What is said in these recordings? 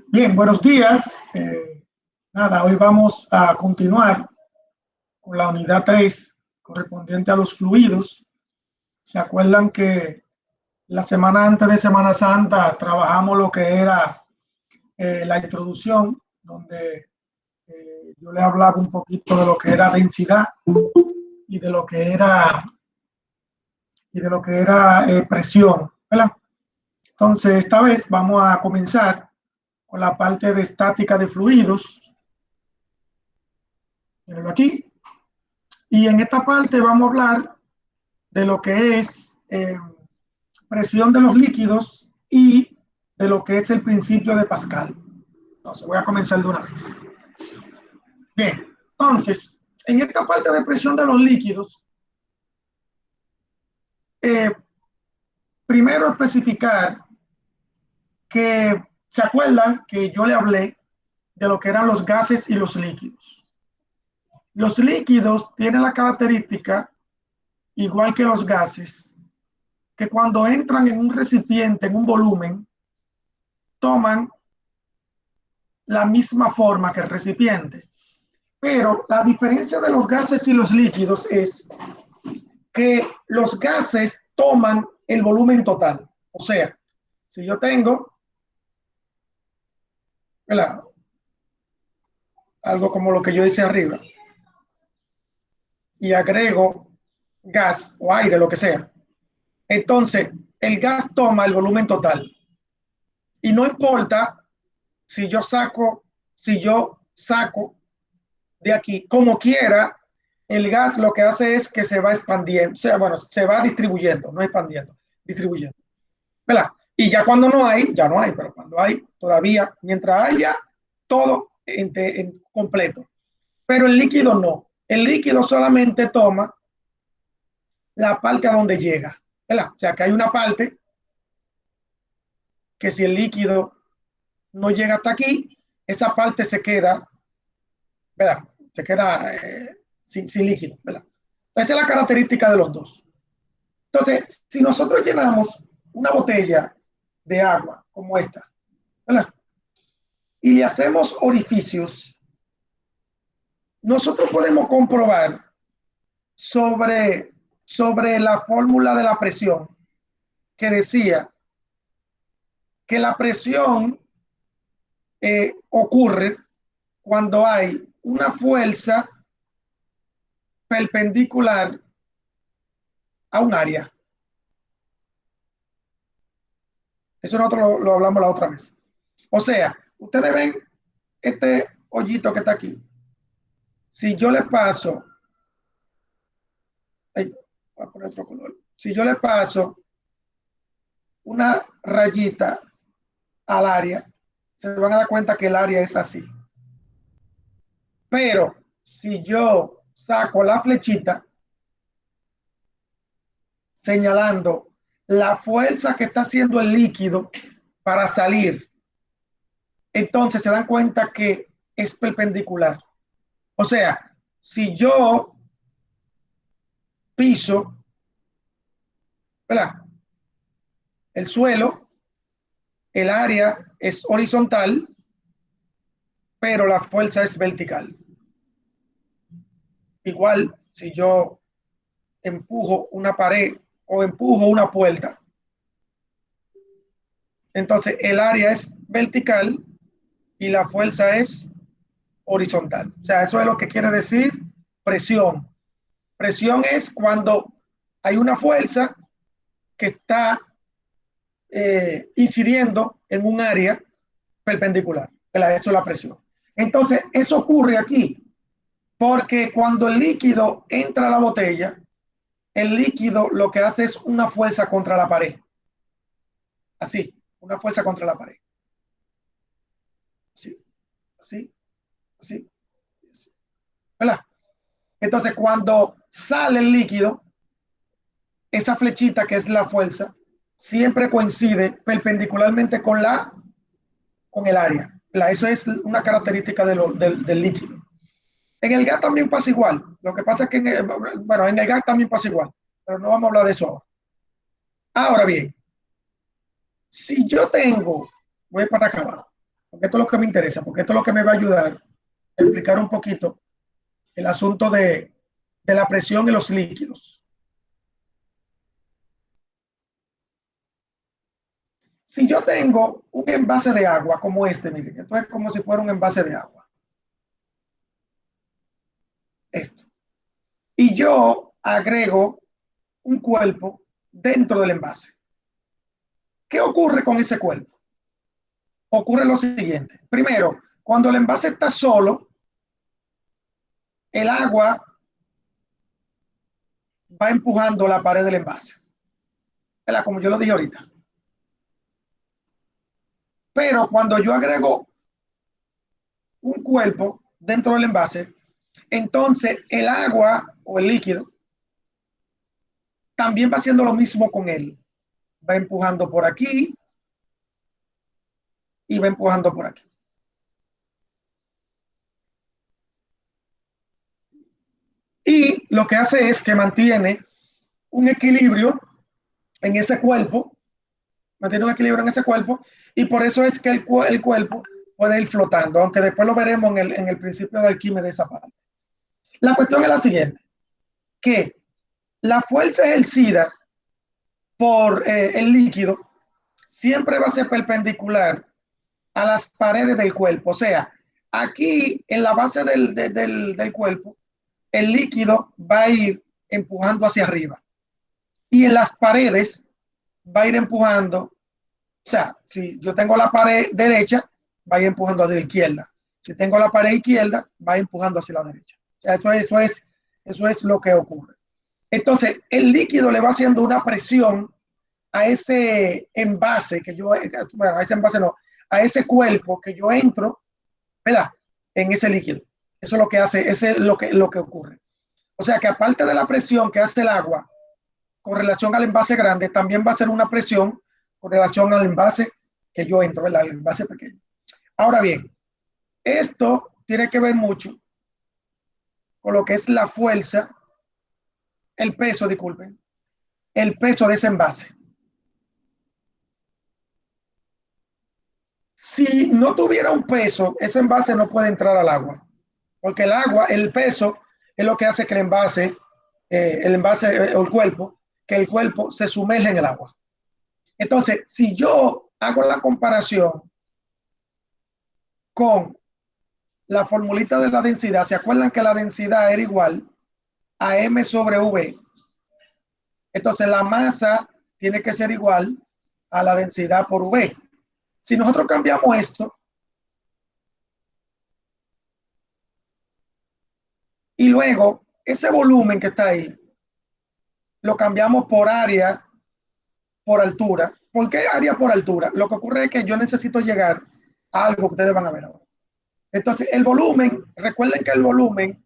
Bien, buenos días. Hoy vamos a continuar con la unidad 3 correspondiente a los fluidos. ¿Se acuerdan que la semana antes de Semana Santa trabajamos lo que era la introducción, donde yo le hablaba un poquito de lo que era densidad y de lo que era presión, ¿verdad? Entonces, esta vez vamos a comenzar con la parte de estática de fluidos. Miren aquí. Y en esta parte vamos a hablar de lo que es presión de los líquidos y de lo que es el principio de Pascal. Entonces, voy a comenzar de una vez. Bien, entonces, en esta parte de presión de los líquidos, primero especificar que se acuerdan que yo le hablé de lo que eran los gases y los líquidos. Los líquidos tienen la característica, igual que los gases, que cuando entran en un recipiente, en un volumen, toman la misma forma que el recipiente. Pero la diferencia de los gases y los líquidos es que los gases toman el volumen total. O sea, si yo tengo, ¿verdad?, algo como lo que yo hice arriba, y agrego gas o aire, lo que sea, entonces el gas toma el volumen total. Y no importa si yo saco de aquí, como quiera, el gas lo que hace es que se va expandiendo, o sea, bueno, se va distribuyendo, no expandiendo, distribuyendo, ¿verdad? Y ya cuando no hay, ya no hay, pero cuando hay, todavía, mientras haya, todo en completo. Pero el líquido no. El líquido solamente toma la parte a donde llega, ¿verdad? O sea, que hay una parte que si el líquido no llega hasta aquí, esa parte se queda, ¿verdad? Se queda sin líquido, ¿verdad? Esa es la característica de los dos. Entonces, si nosotros llenamos una botella de agua como esta, ¿verdad?, y le hacemos orificios, nosotros podemos comprobar sobre la fórmula de la presión que decía que la presión ocurre cuando hay una fuerza perpendicular a un área. Eso nosotros lo hablamos la otra vez. O sea, ustedes ven este hoyito que está aquí. Si yo le paso, voy a poner otro color. Si yo le paso una rayita al área, se van a dar cuenta que el área es así. Pero si yo saco la flechita señalando la fuerza que está haciendo el líquido para salir, entonces se dan cuenta que es perpendicular. O sea, si yo piso, ¿verdad?, el suelo, el área es horizontal, pero la fuerza es vertical. Igual, si yo empujo una pared o empujo una puerta, entonces el área es vertical y la fuerza es horizontal. O sea, eso es lo que quiere decir presión. Presión es cuando hay una fuerza que está incidiendo en un área perpendicular. Eso es la presión. Entonces, eso ocurre aquí, porque cuando el líquido entra a la botella, el líquido lo que hace es una fuerza contra la pared. Así, una fuerza contra la pared. Así, así, así, así. ¿Verdad? Entonces, cuando sale el líquido, esa flechita que es la fuerza, siempre coincide perpendicularmente con el área. Eso es una característica del líquido. En el gas también pasa igual. Lo que pasa es que en el gas también pasa igual, pero no vamos a hablar de eso ahora. Ahora bien, si yo tengo voy para acá abajo, porque esto es lo que me interesa, porque esto es lo que me va a ayudar a explicar un poquito el asunto de la presión y los líquidos. Si yo tengo un envase de agua como este, miren, esto es como si fuera un envase de agua. Esto. Y yo agrego un cuerpo dentro del envase. ¿Qué ocurre con ese cuerpo? Ocurre lo siguiente. Primero, cuando el envase está solo, el agua va empujando la pared del envase. ¿Verdad? Como yo lo dije ahorita. Pero cuando yo agrego un cuerpo dentro del envase, entonces el agua o el líquido también va haciendo lo mismo con él. Va empujando por aquí y va empujando por aquí. Y lo que hace es que mantiene un equilibrio en ese cuerpo, mantiene un equilibrio en ese cuerpo, y por eso es que el cuerpo puede ir flotando, aunque después lo veremos en el principio de Arquímedes de esa parte. La cuestión es la siguiente, que la fuerza ejercida por el líquido siempre va a ser perpendicular a las paredes del cuerpo. O sea, aquí en la base del cuerpo, el líquido va a ir empujando hacia arriba. Y en las paredes va a ir empujando. O sea, si yo tengo la pared derecha, va a ir empujando hacia la izquierda. Si tengo la pared izquierda, va empujando hacia la derecha. O sea, eso es lo que ocurre. Entonces, el líquido le va haciendo una presión a ese envase que yo, bueno, a ese envase no, a ese cuerpo que yo entro, ¿verdad? En ese líquido. Eso es lo que hace, eso es lo que ocurre. O sea que aparte de la presión que hace el agua con relación al envase grande, también va a ser una presión con relación al envase que yo entro, ¿verdad? El envase pequeño. Ahora bien, esto tiene que ver mucho con lo que es la fuerza, el peso, disculpen, el peso de ese envase. Si no tuviera un peso, ese envase no puede entrar al agua, porque el agua, el peso, es lo que hace que el envase o el cuerpo, que el cuerpo se sumerge en el agua. Entonces, si yo hago la comparación con la formulita de la densidad, ¿se acuerdan que la densidad era igual a m sobre v? Entonces, la masa tiene que ser igual a la densidad por v. Si nosotros cambiamos esto y luego ese volumen que está ahí lo cambiamos por área por altura. ¿Por qué área por altura? Lo que ocurre es que yo necesito llegar a algo que ustedes van a ver ahora. Entonces, el volumen, recuerden que el volumen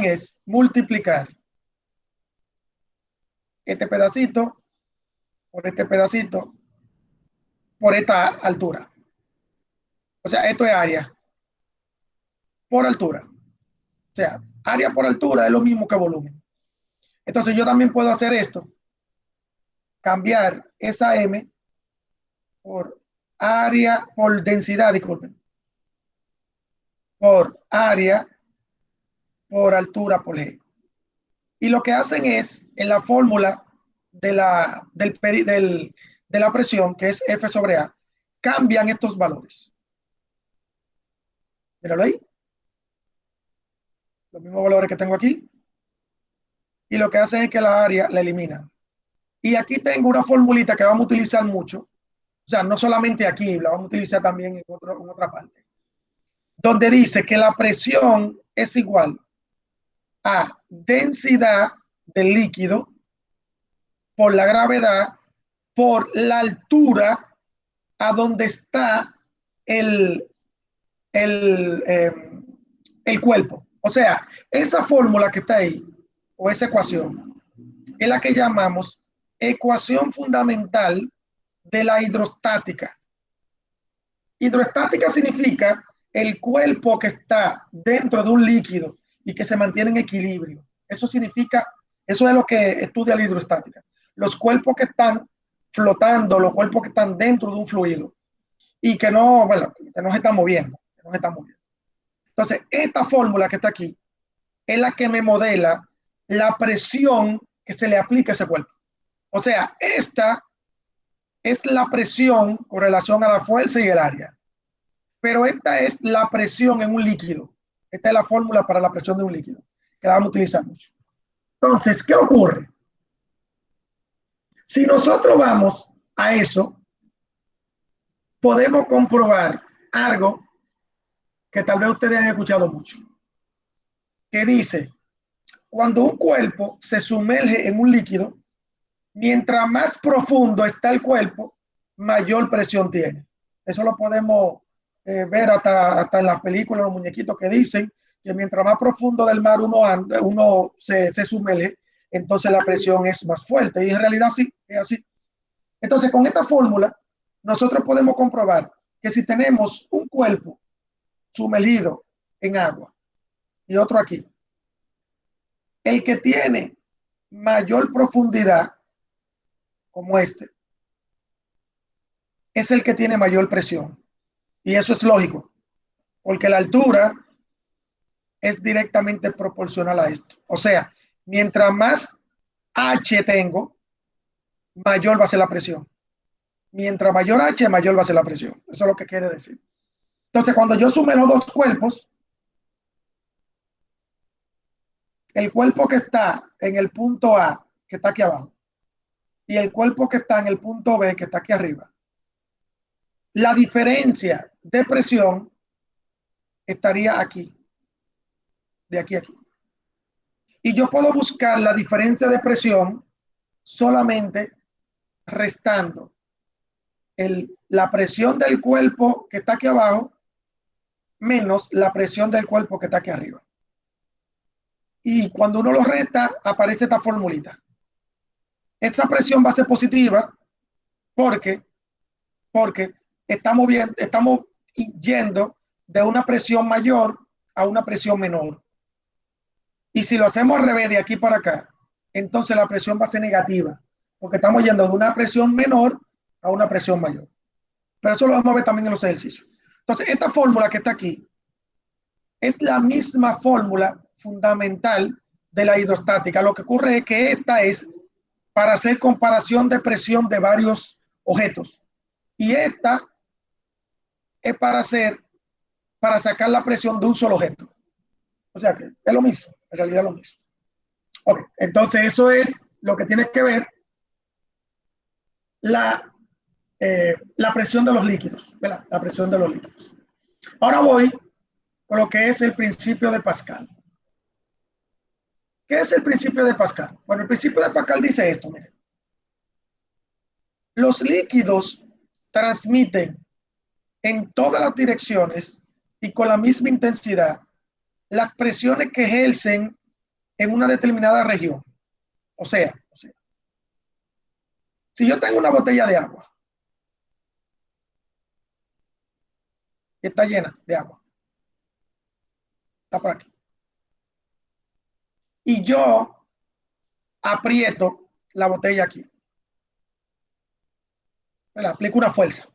es multiplicar este pedacito por esta altura. O sea, esto es área por altura. O sea, área por altura es lo mismo que volumen. Entonces, yo también puedo hacer esto, cambiar esa m por área, por densidad, disculpen, por área, por altura, por G. Y lo que hacen es, en la fórmula de la presión, que es F sobre A, cambian estos valores. Míralo ahí. Los mismos valores que tengo aquí. Y lo que hacen es que la área la eliminan. Y aquí tengo una formulita que vamos a utilizar mucho. O sea, no solamente aquí, la vamos a utilizar también en otra parte. Donde dice que la presión es igual a densidad del líquido por la gravedad por la altura a donde está el, el, eh, el cuerpo. O sea, esa fórmula que está ahí, o esa ecuación, es la que llamamos ecuación fundamental de la hidrostática. Hidrostática significa el cuerpo que está dentro de un líquido y que se mantiene en equilibrio. Eso significa, eso es lo que estudia la hidrostática. Los cuerpos que están flotando, los cuerpos que están dentro de un fluido y que no, bueno, que no se están moviendo, que no se están moviendo. Entonces, esta fórmula que está aquí es la que me modela la presión que se le aplica a ese cuerpo. O sea, esta es la presión con relación a la fuerza y el área. Pero esta es la presión en un líquido. Esta es la fórmula para la presión de un líquido, que la vamos a utilizar mucho. Entonces, ¿qué ocurre? Si nosotros vamos a eso, podemos comprobar algo que tal vez ustedes han escuchado mucho, que dice, cuando un cuerpo se sumerge en un líquido, mientras más profundo está el cuerpo, mayor presión tiene. Eso lo podemos ver hasta en las películas, los muñequitos que dicen que mientras más profundo del mar uno se sumerge, entonces la presión es más fuerte. Y en realidad sí, es así. Entonces, con esta fórmula, nosotros podemos comprobar que si tenemos un cuerpo sumergido en agua y otro aquí, el que tiene mayor profundidad, como este, es el que tiene mayor presión. Y eso es lógico, porque la altura es directamente proporcional a esto. O sea, mientras más H tengo, mayor va a ser la presión. Mientras mayor H, mayor va a ser la presión. Eso es lo que quiere decir. Entonces, cuando yo sume los dos cuerpos, el cuerpo que está en el punto A, que está aquí abajo, y el cuerpo que está en el punto B, que está aquí arriba, la diferencia de presión estaría aquí, de aquí a aquí. Y yo puedo buscar la diferencia de presión solamente restando la presión del cuerpo que está aquí abajo menos la presión del cuerpo que está aquí arriba. Y cuando uno lo resta, aparece esta formulita. Esa presión va a ser positiva porque, porque estamos yendo de una presión mayor a una presión menor. Y si lo hacemos al revés, de aquí para acá, entonces la presión va a ser negativa, porque estamos yendo de una presión menor a una presión mayor. Pero eso lo vamos a ver también en los ejercicios. Entonces, esta fórmula que está aquí es la misma fórmula fundamental de la hidrostática. Lo que ocurre es que esta es para hacer comparación de presión de varios objetos. Y esta es para sacar la presión de un solo objeto. O sea que es lo mismo, en realidad es lo mismo. Okay, entonces eso es lo que tiene que ver la presión de los líquidos, ¿verdad? La presión de los líquidos. Ahora voy con lo que es el principio de Pascal. ¿Qué es el principio de Pascal? Bueno, el principio de Pascal dice esto, miren. Los líquidos transmiten en todas las direcciones y con la misma intensidad las presiones que ejercen en una determinada región. O sea, si yo tengo una botella de agua que está llena de agua, está por aquí, y yo aprieto la botella aquí, le aplico una fuerza.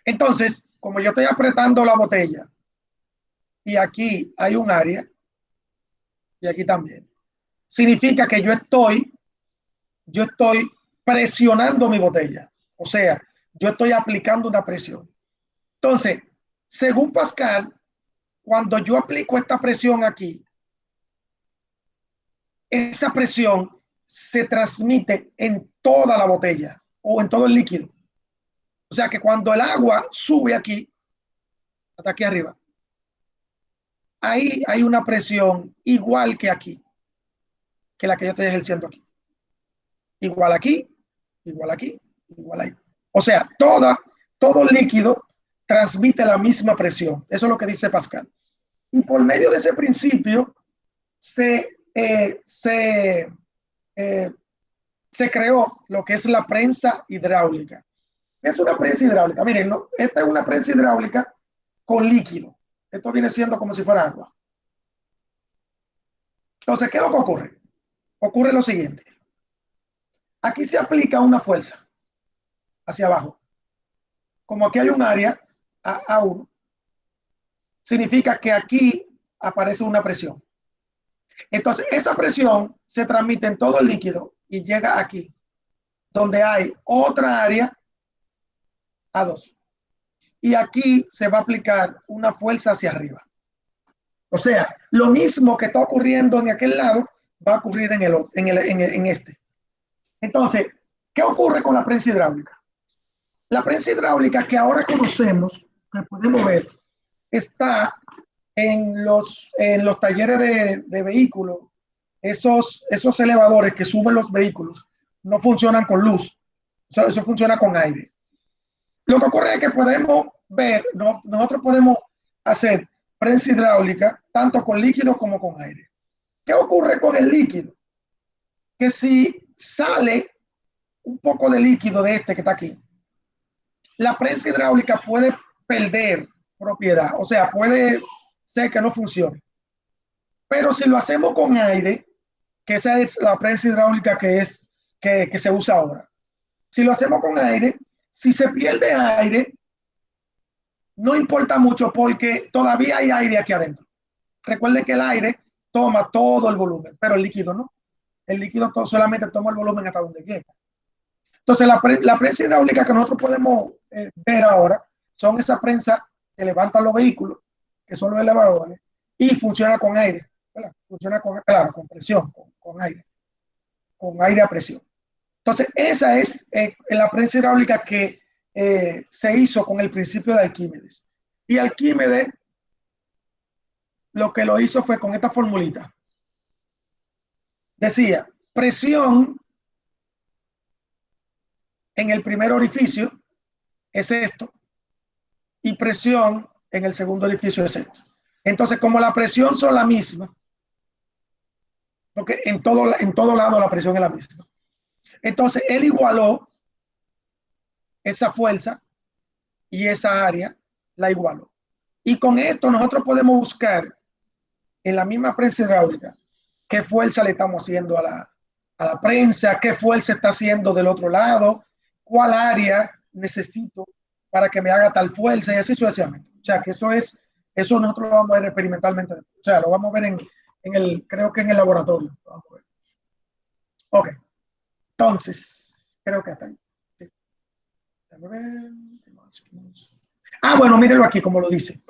Entonces, como yo estoy apretando la botella y aquí hay un área y aquí también, significa que yo estoy presionando mi botella. O sea, yo estoy aplicando una presión. Entonces, según Pascal, cuando yo aplico esta presión aquí, esa presión se transmite en toda la botella o en todo el líquido. O sea que cuando el agua sube aquí, hasta aquí arriba, ahí hay una presión igual que aquí, que la que yo estoy ejerciendo aquí. Igual aquí, igual aquí, igual ahí. O sea, todo líquido transmite la misma presión. Eso es lo que dice Pascal. Y por medio de ese principio se creó lo que es la prensa hidráulica. Es una prensa hidráulica. Miren, no, esta es una prensa hidráulica con líquido. Esto viene siendo como si fuera agua. Entonces, ¿qué es lo que ocurre? Ocurre lo siguiente. Aquí se aplica una fuerza hacia abajo. Como aquí hay un área A1, significa que aquí aparece una presión. Entonces, esa presión se transmite en todo el líquido y llega aquí, donde hay otra área A2. Y aquí se va a aplicar una fuerza hacia arriba. O sea, lo mismo que está ocurriendo en aquel lado va a ocurrir en este. Entonces, ¿qué ocurre con la prensa hidráulica? La prensa hidráulica que ahora conocemos, que podemos ver, está en los talleres de vehículos. Esos elevadores que suben los vehículos no funcionan con luz, eso funciona con aire. Lo que ocurre es que podemos ver, nosotros podemos hacer prensa hidráulica tanto con líquido como con aire. ¿Qué ocurre con el líquido? Que si sale un poco de líquido de este que está aquí, la prensa hidráulica puede perder propiedad, o sea, puede ser que no funcione. Pero si lo hacemos con aire, que esa es la prensa hidráulica que se usa ahora. Si lo hacemos con aire, si se pierde aire, no importa mucho porque todavía hay aire aquí adentro. Recuerde que el aire toma todo el volumen, pero el líquido no. El líquido solamente toma el volumen hasta donde llega. Entonces, la prensa hidráulica que nosotros podemos ver ahora son esas prensas que levantan los vehículos, que son los elevadores, y funciona con aire. ¿Verdad? Funciona claro, con presión, con aire a presión. Entonces, esa es la prensa hidráulica que se hizo con el principio de Arquímedes. Y Arquímedes lo que lo hizo fue con esta formulita. Decía, presión en el primer orificio es esto, y presión en el segundo orificio es esto. Entonces, como la presión son la misma, porque en todo lado la presión es la misma, entonces él igualó esa fuerza y esa área la igualó. Y con esto nosotros podemos buscar en la misma prensa hidráulica qué fuerza le estamos haciendo a la prensa, qué fuerza está haciendo del otro lado, cuál área necesito para que me haga tal fuerza y así sucesivamente. O sea, que eso nosotros lo vamos a ver experimentalmente. O sea, lo vamos a ver creo que en el laboratorio. Vamos a ver. Ok. Entonces, creo que hasta ahí. Sí. Bueno, mírenlo aquí como lo dice.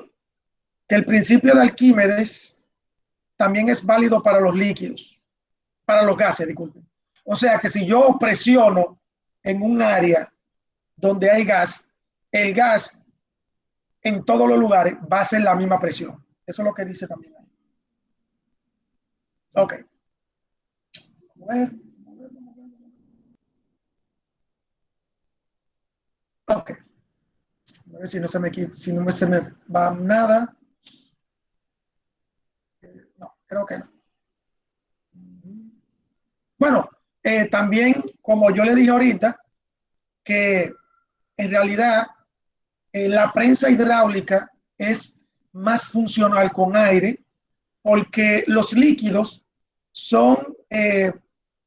Que el principio de Arquímedes también es válido para los líquidos, para los gases, disculpen. O sea que si yo presiono en un área donde hay gas, el gas en todos los lugares va a ser la misma presión. Eso es lo que dice también ahí. Ok. A ver. Ok. A ver si no se me va nada. No, creo que no. Bueno, también, como yo le dije ahorita, que en realidad la prensa hidráulica es más funcional con aire porque los líquidos son,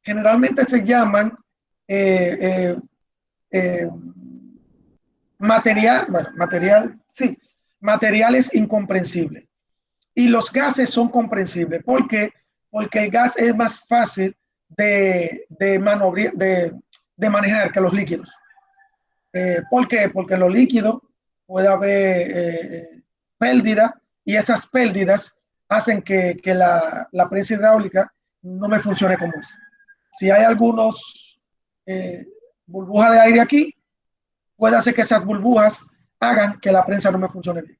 generalmente se llaman materiales incomprensibles. Y los gases son comprensibles. ¿Por qué? Porque el gas es más fácil de manejar que los líquidos. ¿Por qué? Porque en los líquidos puede haber pérdida y esas pérdidas hacen que la prensa hidráulica no me funcione como es. Si hay algunos burbujas de aire aquí, puede hacer que esas burbujas hagan que la prensa no me funcione bien.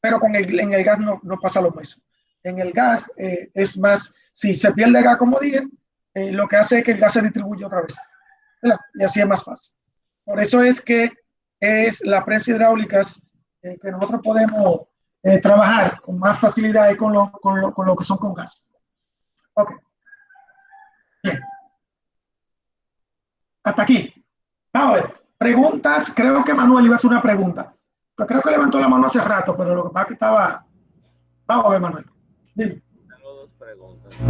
Pero en el gas no pasa lo mismo. En el gas es más, si se pierde gas, como dije, lo que hace es que el gas se distribuye otra vez. ¿Verdad? Y así es más fácil. Por eso es que es la prensa hidráulica que nosotros podemos trabajar con más facilidad y con lo que son con gas. Ok. Bien. Hasta aquí. Vamos a ver. Preguntas. Creo que Manuel iba a hacer una pregunta. Yo creo que levantó la mano hace rato, pero lo que pasa es que estaba... Vamos a ver, Manuel. Dime. Tengo dos preguntas.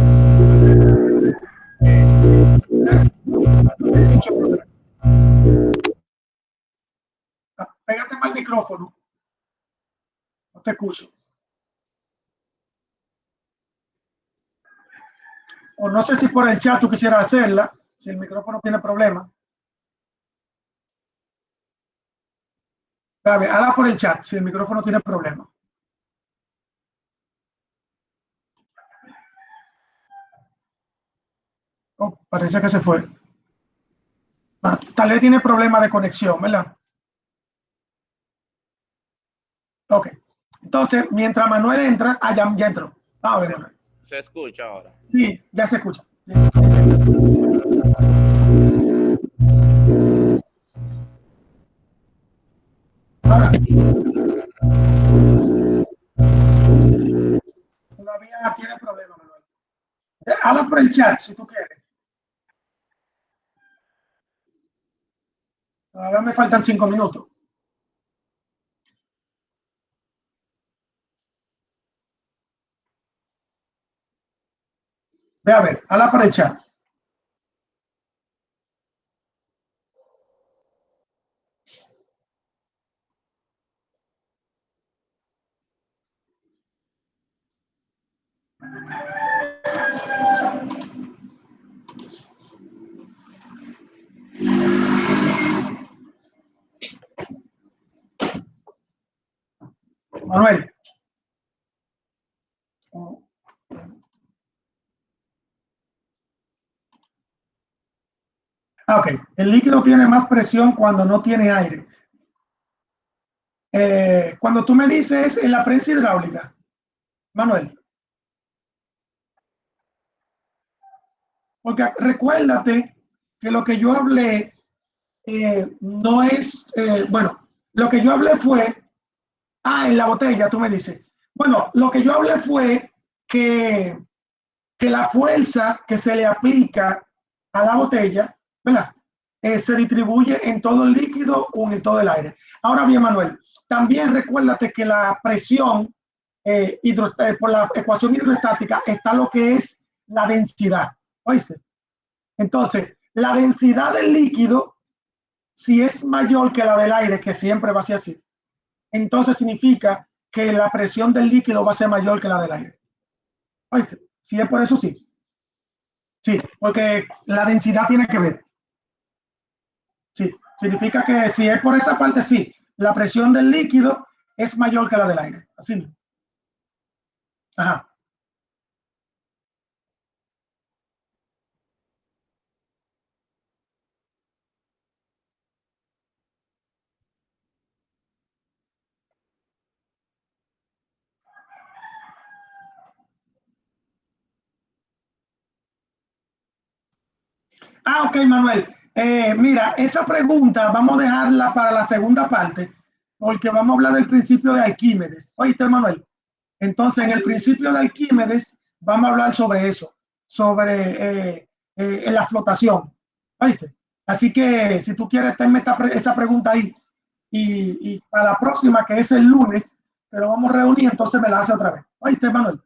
micrófono. No te escucho. O no sé si por el chat tú quisieras hacerla, si el micrófono tiene problema. Hazla por el chat, si el micrófono tiene problema. Oh, parece que se fue. Bueno, tal vez tiene problema de conexión, ¿verdad? Ok. Entonces, mientras Manuel entra, ya entró. A ver, Manuel. Se escucha ahora. Sí, ya se escucha. Ahora, todavía tiene problema, Manuel. Habla por el chat si tú quieres. Todavía me faltan 5 minutos. Ve a ver, habla por el chat. Manuel. Ok, el líquido tiene más presión cuando no tiene aire. Cuando tú me dices en la prensa hidráulica, Manuel, porque recuérdate que lo que yo hablé no es, bueno, lo que yo hablé fue, en la botella, tú me dices, bueno, lo que yo hablé fue que la fuerza que se le aplica a la botella, ¿verdad? Se distribuye en todo el líquido o en todo el aire. Ahora bien, Manuel, también recuérdate que la presión por la ecuación hidroestática está lo que es la densidad, ¿oíste? Entonces, la densidad del líquido, si es mayor que la del aire, que siempre va a ser así, entonces significa que la presión del líquido va a ser mayor que la del aire. ¿Oíste? Si es por eso, sí. Sí, porque la densidad tiene que ver. Sí, significa que si es por esa parte, sí, la presión del líquido es mayor que la del aire. Así. Ajá. Ok, Manuel. Mira, esa pregunta vamos a dejarla para la segunda parte, porque vamos a hablar del principio de Arquímedes. ¿Oíste, Manuel? Entonces, en el principio de Arquímedes vamos a hablar sobre eso, sobre la flotación. ¿Oíste? Así que si tú quieres, tenme esa pregunta ahí. Y para la próxima, que es el lunes, pero vamos a reunir, entonces me la hace otra vez. ¿Oíste, Manuel?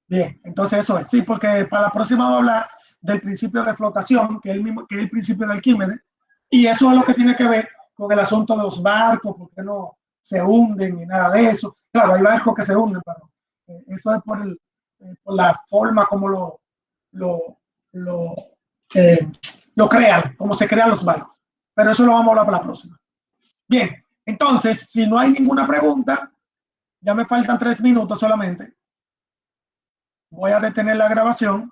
Bien, entonces eso es, sí, porque para la próxima vamos a hablar del principio de flotación, que es el mismo que es el principio de Arquímedes, y eso es lo que tiene que ver con el asunto de los barcos, porque no se hunden ni nada de eso. Claro, hay barcos que se hunden, pero eso es por la forma como lo, lo, lo crean, como se crean los barcos. Pero eso lo vamos a hablar para la próxima. Bien, entonces, si no hay ninguna pregunta, ya me faltan 3 minutos solamente. Voy a detener la grabación.